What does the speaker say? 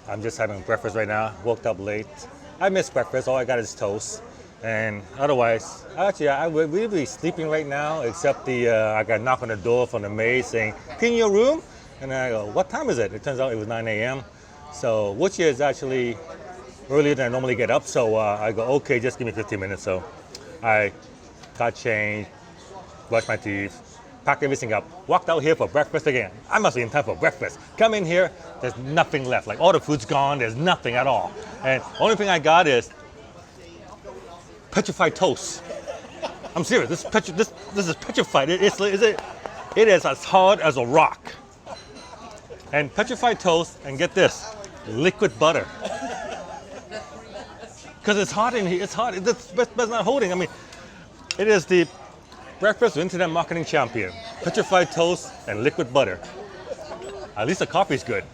I'm just having breakfast right now. Woke up late. I missed breakfast. All I got is toast. And otherwise, actually, I would really be sleeping right now, except I got a knock on the door from the maid saying, clean your room? And I go, what time is it? It turns out it was 9 a.m. So, which is actually earlier than I normally get up. So I go, okay, just give me 15 minutes. So I got changed, brushed my teeth, packed everything up, walked out here for breakfast again. I must be in time for breakfast. Come in here, there's nothing left. Like all the food's gone, there's nothing at all. And only thing I got is petrified toast. I'm serious, this is petrified. It is as hard as a rock. And petrified toast, and get this, liquid butter. Because it's hot in here, it's hot, it's not holding. I mean, it is the breakfast of internet marketing champion. Petrified toast and liquid butter. At least the coffee's good.